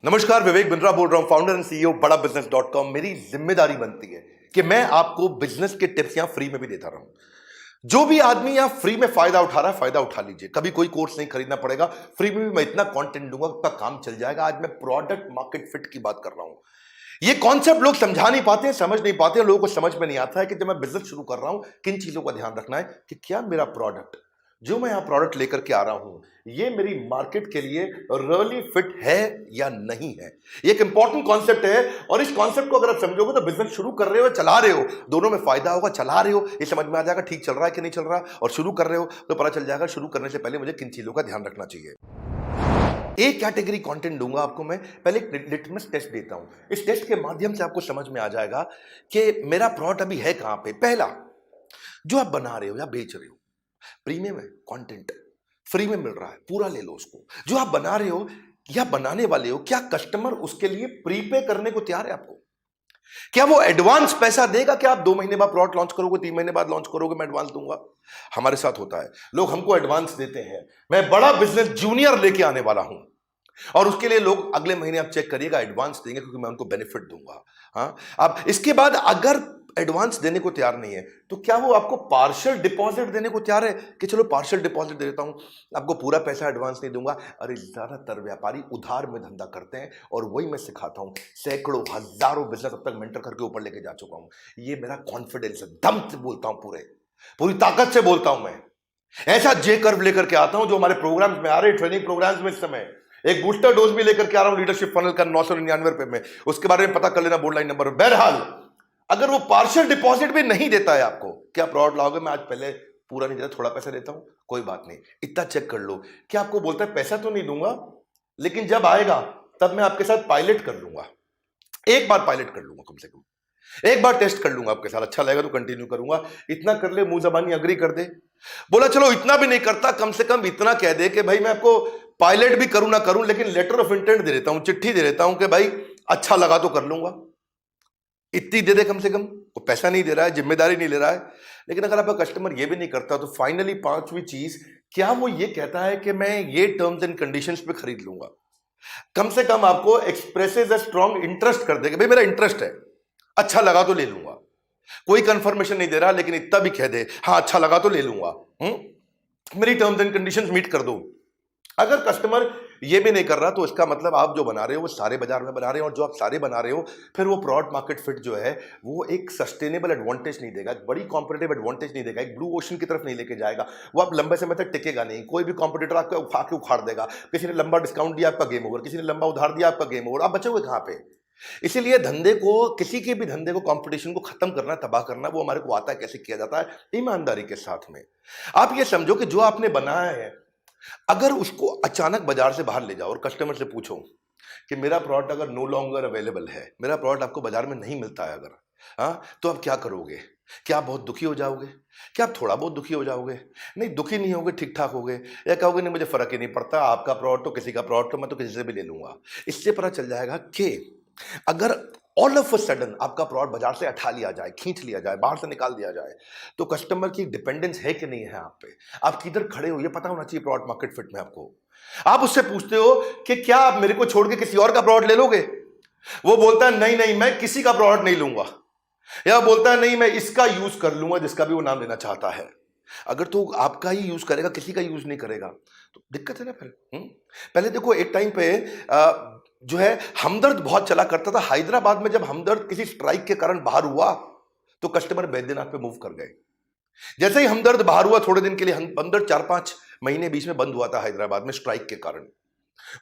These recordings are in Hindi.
नमस्कार, विवेक बिंद्रा बोल रहा हूं, फाउंडर एंड सीईओ बड़ा बिजनेस डॉट कॉम। मेरी जिम्मेदारी बनती है कि मैं आपको बिजनेस के टिप्स यहां फ्री में भी देता रहूं। जो भी आदमी यहां फ्री में फायदा उठा रहा है, फायदा उठा लीजिए। कभी कोई कोर्स नहीं खरीदना पड़ेगा, फ्री में भी मैं इतना कंटेंट दूंगा, आपका काम चल जाएगा। आज मैं प्रोडक्ट मार्केट फिट की बात कर रहा हूं। ये कॉन्सेप्ट लोग समझा नहीं पाते हैं, समझ नहीं पाते हैं। लोगों को समझ में नहीं आता है कि जब मैं बिजनेस शुरू कर रहा हूं, किन चीजों का ध्यान रखना है कि क्या मेरा प्रोडक्ट, जो मैं यहां प्रोडक्ट लेकर के आ रहा हूं, ये मेरी मार्केट के लिए रियली फिट है या नहीं है। ये एक इंपॉर्टेंट कॉन्सेप्ट है और इस कॉन्सेप्ट को अगर आप समझोगे तो बिजनेस शुरू कर रहे हो, चला रहे हो, दोनों में फायदा होगा। चला रहे हो ये समझ में आ जाएगा ठीक चल रहा है कि नहीं चल रहा, और शुरू कर रहे हो तो पता चल जाएगा शुरू करने से पहले मुझे किन चीजों का ध्यान रखना चाहिए। एक कैटेगरी कंटेंट दूंगा आपको मैं, पहले एक लिटमस टेस्ट देता हूं। इस टेस्ट के माध्यम से आपको समझ में आ जाएगा कि मेरा प्रोडक्ट अभी है कहां पे। पहला, जो आप बना रहे हो या बेच रहे हो, प्रीमियम है, कंटेंट फ्री में मिल रहा है, पूरा ले लो उसको। जो आप बना रहे हो या बनाने वाले हो, क्या कस्टमर उसके लिए प्रीपे करने को तैयार है आपको? क्या वो एडवांस पैसा देगा? क्या आप 2 महीने बाद प्रोडक्ट लॉन्च करोगे, 3 महीने बाद लॉन्च करोगे, मैं एडवांस दूंगा? हमारे साथ होता है, लोग हमको एडवांस देते हैं। मैं बड़ा बिजनेस जूनियर लेके आने वाला हूं और उसके लिए लोग अगले महीने आप चेक करिएगा एडवांस देंगे, क्योंकि मैं उनको बेनिफिट दूंगा। हाँ, अब इसके बाद अगर एडवांस देने को तैयार नहीं है तो क्या वो आपको पार्शियल डिपॉजिट देने को तैयार है कि चलो पार्शियल डिपॉजिट दे देता हूं, आपको पूरा पैसा एडवांस नहीं दूंगा? अरे ज्यादातर व्यापारी उधार में धंधा करते हैं और वही मैं सिखाता हूं। सैकड़ों हजारों बिजनेस अब तक मेंटर करके ऊपर लेके जा चुका हूं। ये मेरा कॉन्फिडेंस है, दम से बोलता हूं, पूरी ताकत से बोलता हूं। मैं ऐसा जे कर्व लेकर के आता हूं जो हमारे प्रोग्राम्स में आ रहे, ट्रेनिंग प्रोग्राम्स में इस समय एक बूस्टर डोज भी लेकर के आ रहा हूं लीडरशिप फनल का 999 रुपए में। उसके बारे में पता कर लेना बोर्ड लाइन नंबर। बहरहाल, अगर वो पार्शियल डिपॉजिट भी नहीं देता है आपको, क्या प्रोडक्ट लाओगे? मैं आज पहले पूरा नहीं देता, थोड़ा पैसा देता हूं, कोई बात नहीं, इतना चेक कर लो। क्या आपको बोलता है पैसा तो नहीं दूंगा, लेकिन जब आएगा तब मैं आपके साथ पायलट कर लूंगा, एक बार पायलट कर लूंगा, कम से कम एक बार टेस्ट कर लूंगा आपके साथ, अच्छा लगेगा तो कंटिन्यू करूंगा। इतना कर ले, मुंह जबानी अग्री कर दे। बोला चलो इतना भी नहीं करता, कम से कम इतना कह दे कि भाई मैं आपको पायलट भी करूं ना करूं, लेकिन लेटर ऑफ इंटेंट दे देता हूं, चिट्ठी दे देता हूं कि भाई अच्छा लगा तो कर लूंगा। इतनी दे दे कम से कम। वो पैसा नहीं दे रहा है, जिम्मेदारी नहीं ले रहा है। लेकिन अगर आपका कस्टमर ये भी नहीं करता तो फाइनली पांचवी चीज, क्या वो ये कहता है कि मैं ये टर्म्स एंड कंडीशंस पे खरीद लूंगा? कम से कम आपको एक्सप्रेसेस अ स्ट्रॉन्ग इंटरेस्ट कर देगा, भाई मेरा इंटरेस्ट है, अच्छा लगा तो ले लूंगा। कोई कंफर्मेशन नहीं दे रहा, लेकिन इतना भी कह दे हाँ अच्छा लगा तो ले लूंगा, मेरी टर्म्स एंड कंडीशंस मीट कर दो। अगर कस्टमर ये भी नहीं कर रहा तो इसका मतलब आप जो बना रहे हो वो सारे बाजार में बना रहे हो, और जो आप सारे बना रहे हो फिर वो प्रोडक्ट मार्केट फिट जो है वो एक सस्टेनेबल एडवांटेज नहीं देगा, एक बड़ी कॉम्पिटेटिव एडवांटेज नहीं देगा, एक ब्लू ओशन की तरफ नहीं लेके जाएगा। वो आप लंबे समय तक टिकेगा नहीं। कोई भी कॉम्पिटिटर आपको उठा के उखाड़ देगा। किसी ने लंबा डिस्काउंट दिया, आपका गेम ओवर। किसी ने लंबा उधार दिया, आपका गेम ओवर। आप बचोगे कहां पे? इसीलिए धंधे को, किसी के भी धंधे को, कंपटीशन को खत्म करना, तबाह करना, वो हमारे को आता है कैसे किया जाता है, ईमानदारी के साथ में। आप ये समझो कि जो आपने बनाया है, अगर उसको अचानक बाजार से बाहर ले जाओ और कस्टमर से पूछो कि मेरा प्रोडक्ट अगर नो लॉन्गर अवेलेबल है, मेरा प्रोडक्ट आपको बाजार में नहीं मिलता है अगर, हाँ, तो आप क्या करोगे? क्या आप बहुत दुखी हो जाओगे? क्या आप थोड़ा बहुत दुखी हो जाओगे? नहीं, दुखी नहीं होगे, ठीक ठाक होगे, या कहोगे नहीं मुझे फर्क ही नहीं पड़ता, आपका प्रोडक्ट तो किसी का प्रोडक्ट तो मैं तो किसी से भी ले लूंगा। इससे पता चल जाएगा कि अगर ऑल ऑफ अ सडन आपका प्रोडक्ट बाजार से हटा लिया जाए, खींच लिया जाए, बाहर से निकाल दिया जाए, तो कस्टमर की डिपेंडेंस है कि नहीं है आप पे, आप किधर खड़े हो, ये पता होना चाहिए प्रोडक्ट मार्केट फिट में आपको। आप उससे पूछते हो कि क्या आप मेरे को छोड़ के किसी और का प्रोडक्ट ले लोगे? वो बोलता है नहीं नहीं, मैं किसी का प्रोडक्ट नहीं लूंगा, या बोलता है नहीं मैं इसका यूज कर लूंगा, जिसका भी वो नाम लेना चाहता है। अगर तो आपका ही यूज करेगा, किसी का यूज नहीं करेगा, तो दिक्कत है ना फिर। पहले देखो, एक टाइम पे जो है हमदर्द बहुत चला करता था। हैदराबाद में जब हमदर्द किसी स्ट्राइक के कारण बाहर हुआ तो कस्टमर बैद्यनाथ पे मूव कर गए। जैसे ही हमदर्द बाहर हुआ, थोड़े दिन के लिए हमदर्द 4-5 महीने बीच में बंद हुआ था हैदराबाद में स्ट्राइक के कारण,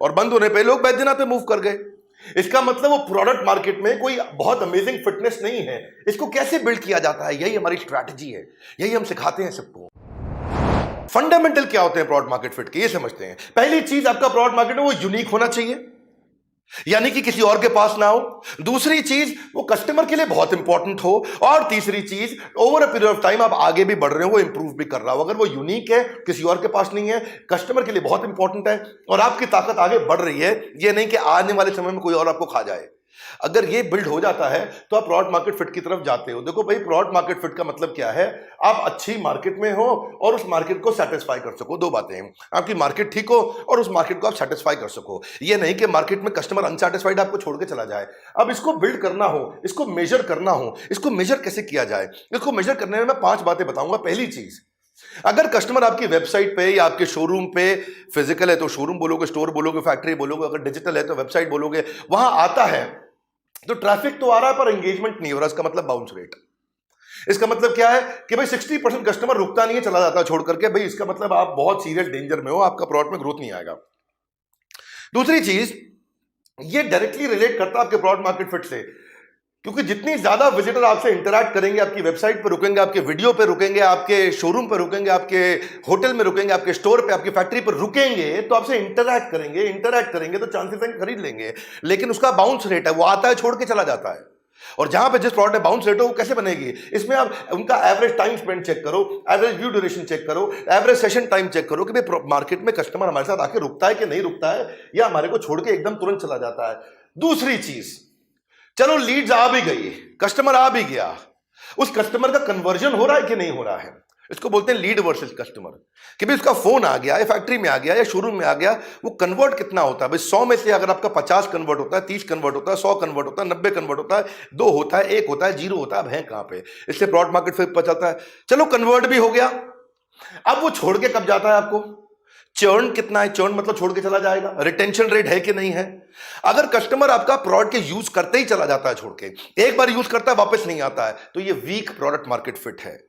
और बंद होने पे लोग बैद्यनाथ पे मूव कर गए। इसका मतलब वो प्रोडक्ट मार्केट में कोई बहुत अमेजिंग फिटनेस नहीं है। इसको कैसे बिल्ड किया जाता है, यही हमारी स्ट्रैटेजी है, यही हम सिखाते हैं सबको। फंडामेंटल क्या होते हैं प्रोडक्ट मार्केट फिट के, ये समझते हैं। पहली चीज, आपका प्रोडक्ट मार्केट में वो यूनिक होना चाहिए, यानी कि किसी और के पास ना हो। दूसरी चीज, वो कस्टमर के लिए बहुत इंपॉर्टेंट हो। और तीसरी चीज, over a period of time आप आगे भी बढ़ रहे हो, वो इंप्रूव भी कर रहा हो। अगर वो यूनिक है, किसी और के पास नहीं है, कस्टमर के लिए बहुत इंपॉर्टेंट है, और आपकी ताकत आगे बढ़ रही है, ये नहीं कि आने वाले समय में कोई और आपको खा जाए। अगर ये बिल्ड हो जाता है तो आप प्रोडक्ट मार्केट फिट की तरफ जाते हो। देखो भाई, प्रोडक्ट मार्केट फिट का मतलब क्या है? आप अच्छी मार्केट में हो और उस मार्केट को सेटिस्फाई कर सको। दो बातें हैं, आपकी मार्केट ठीक हो और उस मार्केट को आप सेटिस्फाई कर सको। ये नहीं कि मार्केट में कस्टमर अनसेटिस्फाइड आपको छोड़ के चला जाए। अब इसको बिल्ड करना हो, इसको मेजर करना हो, इसको मेजर कैसे किया जाए? इसको मेजर करने में मैं 5 बातें बताऊंगा। पहली चीज, अगर कस्टमर आपकी वेबसाइट पे या आपके शोरूम पे, फिजिकल है तो शोरूम बोलोगे, स्टोर बोलोगे, फैक्ट्री बोलोगे, अगर डिजिटल है तो वेबसाइट बोलोगे, वहां आता है तो ट्रैफिक तो आ रहा है पर एंगेजमेंट नहीं हो रहा। इसका मतलब बाउंस रेट। इसका मतलब क्या है कि भाई 60% कस्टमर रुकता नहीं है, चला जाता है छोड़ करके। भाई इसका मतलब आप बहुत सीरियस डेंजर में हो, आपका प्रोडक्ट में ग्रोथ नहीं आएगा। दूसरी चीज, ये डायरेक्टली रिलेट करता है आपके प्रोडक्ट मार्केट फिट से, क्योंकि जितनी ज्यादा विजिटर आपसे इंटरैक्ट करेंगे, आपकी वेबसाइट पर रुकेंगे, आपके वीडियो पे रुकेंगे, आपके शोरूम पर रुकेंगे, आपके होटल में रुकेंगे, आपके स्टोर पे, आपकी फैक्ट्री पर रुकेंगे, तो आपसे इंटरैक्ट करेंगे तो चांसेस हैं खरीद लेंगे। लेकिन उसका बाउंस रेट है, वो आता है छोड़ के चला जाता है। और जहां पे जिस प्रोडक्ट में बाउंस रेट हो वो कैसे बनेगी? इसमें आप उनका एवरेज टाइम स्पेंड चेक करो, एवरेज व्यू ड्यूरेशन चेक करो, एवरेज सेशन टाइम चेक करो कि भाई मार्केट में कस्टमर हमारे साथ आके रुकता है कि नहीं रुकता है, या हमारे को छोड़ के एकदम तुरंत चला जाता है। दूसरी चीज, चलो लीड्स आ भी गई, कस्टमर आ भी गया, उस कस्टमर का कन्वर्जन हो रहा है कि नहीं हो रहा है? इसको बोलते हैं लीड वर्सेस कस्टमर। कि भाई उसका फोन आ गया या फैक्ट्री में आ गया या शोरूम में आ गया, वो कन्वर्ट कितना होता है? भाई 100 में से अगर आपका 50 कन्वर्ट होता है, 30 कन्वर्ट होता है, 100 कन्वर्ट होता है, 90 कन्वर्ट होता है, 2 होता है, 1 होता है, 0 होता है, अब है कहां पे? इससे प्रोडक्ट मार्केट फिट पता चलता है। चलो कन्वर्ट भी हो गया, अब वो छोड़ के कब जाता है आपको? चर्न कितना है? चर्न मतलब छोड़ के चला जाएगा। रिटेंशन रेट है कि नहीं है? अगर कस्टमर आपका प्रोडक्ट के यूज करते ही चला जाता है छोड़ के, एक बार यूज करता है वापस नहीं आता है, तो ये वीक प्रोडक्ट मार्केट फिट है।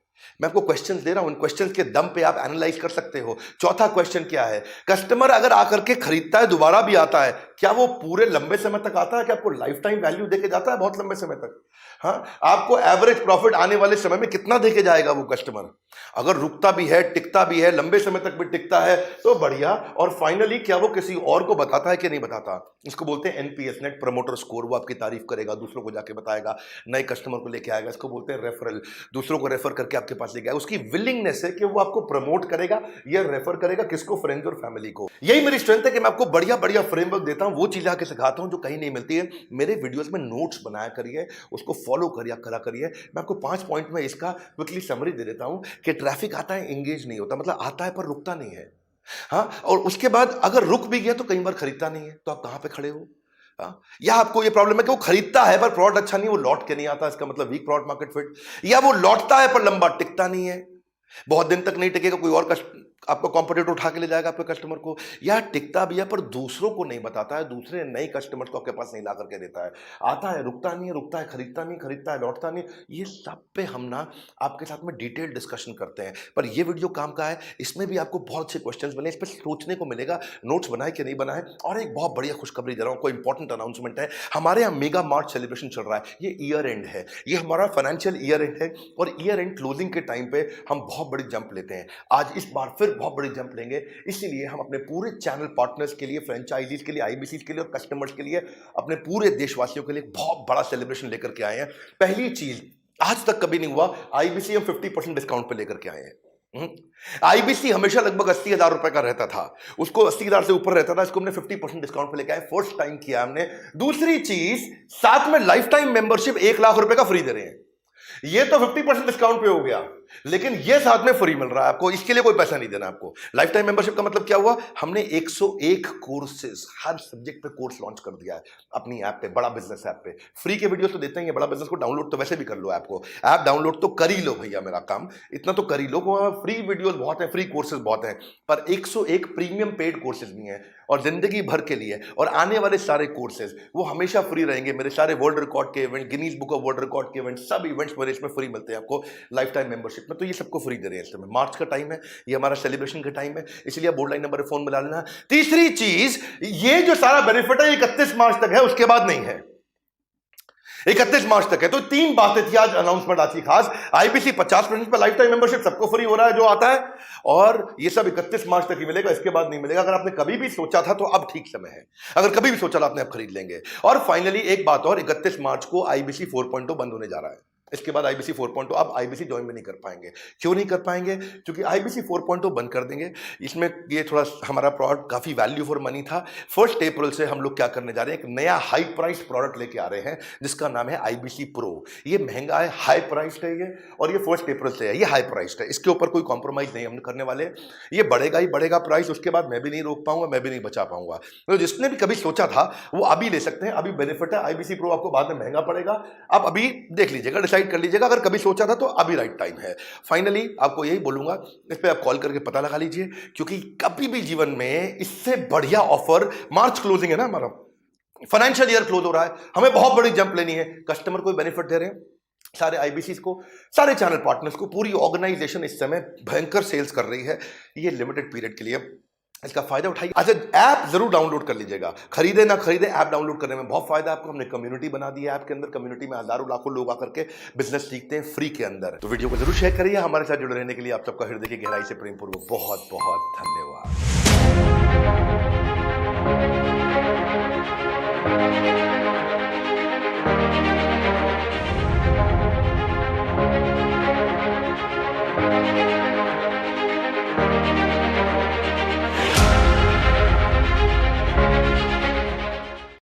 मैं आपको क्वेश्चंस दे रहा हूं, इन क्वेश्चंस के दम पे आप एनालाइज कर सकते हो। चौथा क्वेश्चन क्या है? कस्टमर अगर आकर के खरीदता है, दोबारा भी आता है, क्या वो पूरे लंबे समय तक आता है? क्या आपको लाइफ टाइम वैल्यू देके जाता है बहुत लंबे समय तक? हाँ, आपको एवरेज प्रॉफिट आने वाले समय में कितना देके जाएगा वो कस्टमर? अगर रुकता भी है, टिकता भी है, लंबे समय तक भी टिकता है तो बढ़िया। और फाइनली क्या वो किसी और को बताता है कि नहीं बताता? इसको बोलते हैं एनपीएस, नेट प्रमोटर स्कोर। वो आपकी तारीफ करेगा, दूसरों को जाके बताएगा, नए कस्टमर को लेके आएगा। इसको बोलते हैं रेफरल, दूसरों को रेफर करके आपके पास लेके आएगा। उसकी विलिंगनेस है कि वो आपको प्रमोट करेगा या रेफर करेगा, किसको? फ्रेंड्स और फैमिली को। यही मेरी स्ट्रेंथ है कि मैं आपको बढ़िया बढ़िया फ्रेमवर्क देता हूं, वो चीजें आके सिखाता हूं जो कहीं नहीं मिलती है। मेरे वीडियोस में नोट्स बनाया करिए, उसको फॉलो करा करिए। मैं आपको 5 पॉइंट में इसका क्विकली समरी दे देता हूं कि ट्रैफिक आता है, एंगेज नहीं होता, मतलब आता है पर रुकता नहीं है। हाँ, और उसके बाद अगर रुक भी गया तो कई बार खरीदता नहीं है, तो आप कहां पे खड़े हो? हाँ? या आपको ये प्रॉब्लम है कि वो खरीदता है पर प्रोडक्ट अच्छा नहीं, वो लौट के नहीं आता, इसका मतलब वीक प्रोडक्ट मार्केट फिट। या वो लौटता है पर लंबा टिकता नहीं है, बहुत दिन तक नहीं टिकेगा, कोई और आपका कॉम्पिटिटर उठा के ले जाएगा आपके कस्टमर को। या टिकता भी है पर दूसरों को नहीं बताता है, दूसरे नए कस्टमर को आपके पास नहीं ला करके देता है। आता है, रुकता नहीं है, रुकता है, खरीदता नहीं, खरीदता है, लौटता नहीं। ये सब पे हम ना आपके साथ में डिटेल डिस्कशन करते हैं। पर ये वीडियो काम का है, इसमें भी आपको बहुत अच्छे क्वेश्चंस बने, इस पर सोचने को मिलेगा, नोट्स बनाए कि नहीं बनाए। और एक बहुत बढ़िया खुशखबरी दे रहा हूं, कोई इंपॉर्टेंट अनाउंसमेंट है। हमारे यहाँ मेगा मार्च सेलिब्रेशन चल रहा है, ये ईयर एंड है, ये हमारा फाइनेंशियल ईयर एंड है। और ईयर एंड क्लोजिंग के टाइम पे हम बहुत बड़ी जंप लेते हैं। आज इस बार फिर बहुत बड़ी जंप लेंगे, इसीलिए हम अपने पूरे चैनल पार्टनर्स के लिए, फ्रेंचाइजीज के लिए, आईबीसी के लिए और कस्टमर्स के लिए, अपने पूरे देशवासियों के लिए बहुत बड़ा सेलिब्रेशन लेकर के आए हैं। पहली चीज, आज तक कभी नहीं हुआ, आईबीसी हम 50% डिस्काउंट पे लेकर के आए हैं। आईबीसी हमेशा लगभग 80,000 रुपए का रहता था, उसको 80,000 से ऊपर रहता था, इसको हमने 50% डिस्काउंट पे लेकर आए, फर्स्ट टाइम किया हमने। दूसरी चीज, साथ में लाइफ टाइम मेंबरशिप 1 लाख रुपए का फ्री दे रहे हैं। ये तो 50% डिस्काउंट पे हो गया, लेकिन ये साथ में फ्री मिल रहा है आपको, इसके लिए कोई पैसा नहीं देना आपको। लाइफ टाइम मेंबरशिप का मतलब क्या हुआ? हमने 101 कोर्सेज, हर सब्जेक्ट पे कोर्स लॉन्च कर दिया है अपनी ऐप पे, बड़ा बिजनेस ऐप पे। फ्री के वीडियोस तो देते ही हैं, बड़ा बिजनेस को डाउनलोड तो वैसे भी कर लो, ऐप को, ऐप डाउनलोड तो कर ही लो भैया, मेरा काम इतना तो कर ही लो। फ्री वीडियोस बहुत है, फ्री कोर्सेज बहुत हैं, पर 101 प्रीमियम पेड कोर्सेज भी हैं और जिंदगी भर के लिए। और आने वाले सारे कोर्सेज वो हमेशा फ्री रहेंगे। मेरे सारे वर्ल्ड रिकॉर्ड के event, Guinness book of world record के इवेंट, सब इवेंट्स मेरे इसमें फ्री मिलते हैं आपको लाइफ टाइम मेंबरशिप में। तो ये सबको फ्री दे रहे हैं इस समय, मार्च का टाइम है, ये हमारा सेलिब्रेशन का टाइम है, इसलिए बोर्ड लाइन नंबर फोन मिला लेना। तीसरी चीज, ये जो सारा बेनिफिट है 31 मार्च तक है, उसके बाद नहीं है, 31 मार्च तक है। तो 3 बातें थी आज अनाउंसमेंट आज की खास। आईबीसी 50% पर लाइफ टाइम मेंबरशिप सबको फ्री हो रहा है जो आता है, और ये सब 31 मार्च तक ही मिलेगा, इसके बाद नहीं मिलेगा। अगर आपने कभी भी सोचा था तो अब ठीक समय है, अगर कभी भी सोचा था आपने अब खरीद लेंगे। और फाइनली एक बात और, 31 मार्च को आईबीसी 4.0 बंद होने जा रहा है। इसके बाद आईबीसी 4.0 आप आईबीसी ज्वाइन भी नहीं कर पाएंगे। क्यों नहीं कर पाएंगे? क्योंकि आईबीसी 4.0 बंद कर देंगे। इसमें ये थोड़ा हमारा प्रोडक्ट काफी वैल्यू फॉर मनी था। 1 अप्रैल से हम लोग क्या करने जा रहे हैं, एक नया हाई प्राइस प्रोडक्ट लेके आ रहे हैं जिसका नाम है आईबीसी प्रो। ये महंगा है, हाई प्राइस्ड है ये, और ये 1 अप्रैल से है, ये हाई प्राइस्ड है। इसके ऊपर कोई कॉम्प्रोमाइज नहीं हम करने वाले। ये बढ़ेगा ही बढ़ेगा प्राइस, उसके बाद मैं भी नहीं रोक पाऊंगा, मैं भी नहीं बचा पाऊंगा। तो जिसने भी कभी सोचा था वो अभी ले सकते हैं, अभी बेनिफिट है। आईबीसी प्रो आपको बाद में महंगा पड़ेगा, आप अभी देख लीजिएगा, डिसाइड कर लीजिएगा। अगर कभी सोचा था तो अभी राइट टाइम है। फाइनली आपको यही बोलूंगा, इस पे आप कॉल करके पता लगा लीजिए, क्योंकि कभी भी जीवन में इससे बढ़िया ऑफर, मार्च क्लोजिंग है ना हमारा, फाइनेंशियल ईयर क्लोज हो रहा है, हमें बहुत बड़ी जंप लेनी है, कस्टमर को बेनिफिट दे रहे हैं, सारे आईबीसीज को, सारे चैनल पार्टनर्स को, पूरी ऑर्गेनाइजेशन इस समय भयंकर सेल्स कर रही है। ये लिमिटेड पीरियड के लिए इसका फायदा उठाइए। अच्छा, ऐप जरूर डाउनलोड कर लीजिएगा, खरीदे ना खरीदे, ऐप डाउनलोड करने में बहुत फायदा है आपको। हमने कम्युनिटी बना दी है ऐप के अंदर, कम्युनिटी में हजारों लाखों लोग आकर के बिजनेस सीखते हैं फ्री के अंदर। तो वीडियो को जरूर शेयर करिए। हमारे साथ जुड़े रहने के लिए आप सबका हृदय की गहराई से प्रेम पूर्वक बहुत बहुत धन्यवाद।